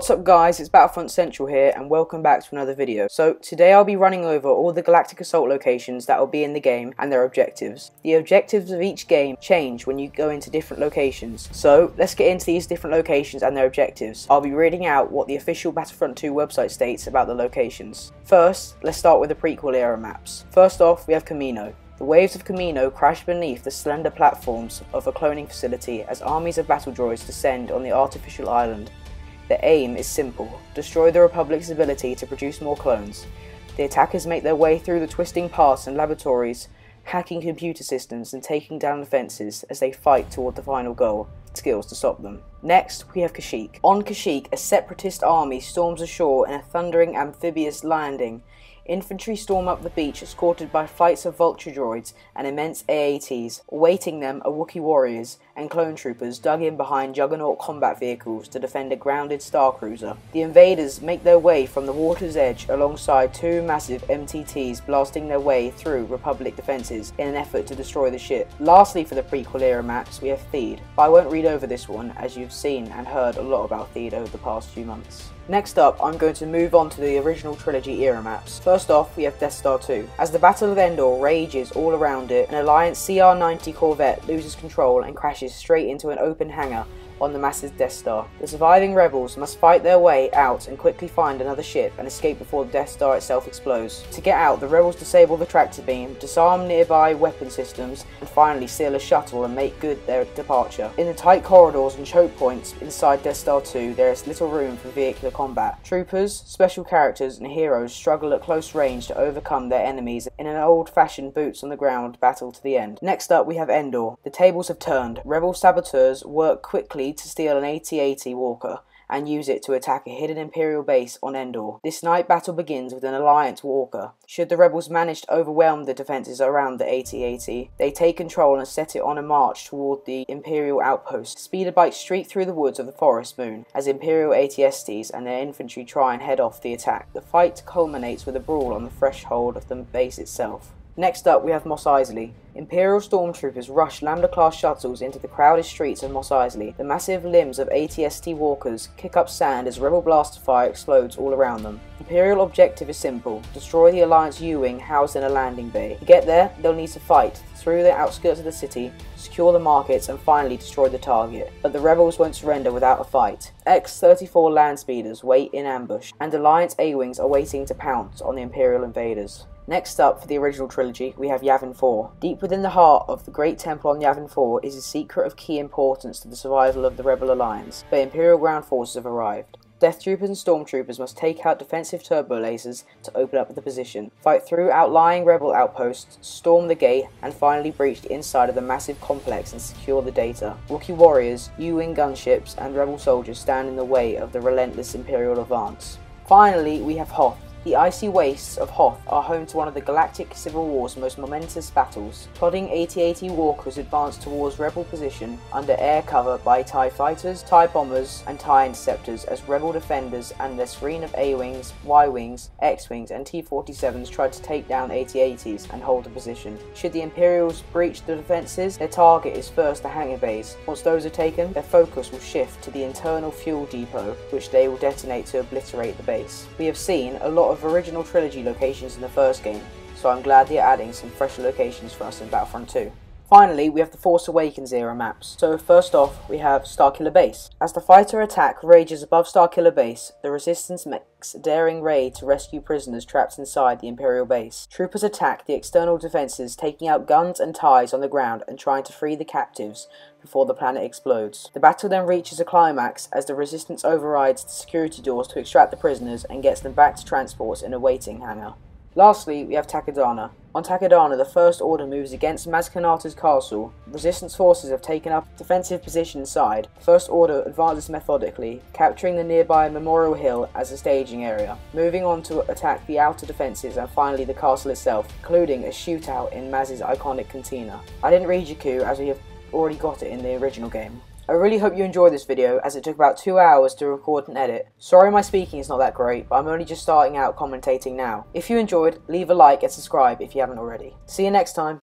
What's up guys, it's Battlefront Central here and welcome back to another video. So today I'll be running over all the Galactic Assault locations that will be in the game and their objectives. The objectives of each game change when you go into different locations. So let's get into these different locations and their objectives. I'll be reading out what the official Battlefront 2 website states about the locations. First, let's start with the prequel era maps. First off, we have Camino. The waves of Camino crash beneath the slender platforms of a cloning facility as armies of battle droids descend on the artificial island. The aim is simple: destroy the Republic's ability to produce more clones. The attackers make their way through the twisting paths and laboratories, hacking computer systems and taking down defences as they fight toward the final goal, skills to stop them. Next, we have Kashyyyk. On Kashyyyk, a separatist army storms ashore in a thundering amphibious landing. Infantry storm up the beach escorted by flights of vulture droids and immense AATs. Awaiting them are Wookiee warriors and clone troopers dug in behind juggernaut combat vehicles to defend a grounded starcruiser. The invaders make their way from the water's edge alongside two massive MTTs blasting their way through Republic defences in an effort to destroy the ship. Lastly, for the prequel era maps, we have Theed, but I won't read over this one as you've seen and heard a lot about Theed over the past few months. Next up, I'm going to move on to the original trilogy era maps. First off, we have Death Star 2. As the Battle of Endor rages all around it, an Alliance CR-90 Corvette loses control and crashes straight into an open hangar on the massive Death Star. The surviving rebels must fight their way out and quickly find another ship and escape before the Death Star itself explodes. To get out, the rebels disable the tractor beam, disarm nearby weapon systems, and finally steal a shuttle and make good their departure. In the tight corridors and choke points inside Death Star 2, there is little room for vehicular combat. Troopers, special characters, and heroes struggle at close range to overcome their enemies in an old-fashioned boots-on-the-ground battle to the end. Next up, we have Endor. The tables have turned. Rebel saboteurs work quickly to steal an AT-AT Walker and use it to attack a hidden Imperial base on Endor. This night battle begins with an Alliance Walker. Should the rebels manage to overwhelm the defences around the AT-AT, they take control and set it on a march toward the Imperial outpost. Speeder bikes streak through the woods of the Forest Moon as Imperial AT-STs and their infantry try and head off the attack. The fight culminates with a brawl on the threshold of the base itself. Next up, we have Mos Eisley. Imperial stormtroopers rush Lambda-class shuttles into the crowded streets of Mos Eisley. The massive limbs of AT-ST walkers kick up sand as rebel blaster fire explodes all around them. Imperial objective is simple: destroy the Alliance U-wing housed in a landing bay. To get there, they'll need to fight through the outskirts of the city, secure the markets, and finally destroy the target. But the rebels won't surrender without a fight. X-34 land speeders wait in ambush, and Alliance A-wings are waiting to pounce on the Imperial invaders. Next up, for the original trilogy, we have Yavin 4. Deep within the heart of the Great Temple on Yavin 4 is a secret of key importance to the survival of the Rebel Alliance, but Imperial ground forces have arrived. Death Troopers and Stormtroopers must take out defensive turbo lasers to open up the position, fight through outlying Rebel outposts, storm the gate, and finally breach the inside of the massive complex and secure the data. Wookiee warriors, U-wing gunships, and Rebel soldiers stand in the way of the relentless Imperial advance. Finally, we have Hoth. The icy wastes of Hoth are home to one of the Galactic Civil War's most momentous battles. Plodding AT-AT walkers advance towards Rebel position under air cover by TIE fighters, TIE bombers, and TIE interceptors as Rebel defenders and their screen of A-wings, Y-wings, X-wings, and T-47s try to take down AT-ATs and hold the position. Should the Imperials breach the defences, their target is first the hangar bays. Once those are taken, their focus will shift to the internal fuel depot, which they will detonate to obliterate the base. We have seen a lot of original trilogy locations in the first game, so I'm glad they're adding some fresher locations for us in Battlefront 2. Finally, we have the Force Awakens era maps. So first off, we have Starkiller Base. As the fighter attack rages above Starkiller Base, the Resistance makes a daring raid to rescue prisoners trapped inside the Imperial base. Troopers attack the external defences, taking out guns and TIEs on the ground and trying to free the captives before the planet explodes. The battle then reaches a climax as the Resistance overrides the security doors to extract the prisoners and gets them back to transports in a waiting hangar. Lastly, we have Takodana. On Takodana, the First Order moves against Maz Kanata's castle. Resistance forces have taken up a defensive position inside. The First Order advances methodically, capturing the nearby Memorial Hill as a staging area, moving on to attack the outer defences and finally the castle itself, including a shootout in Maz's iconic cantina. I didn't read Jakku as we have already got it in the original game. I really hope you enjoyed this video as it took about 2 hours to record and edit. Sorry my speaking is not that great, but I'm only just starting out commentating now. If you enjoyed, leave a like and subscribe if you haven't already. See you next time.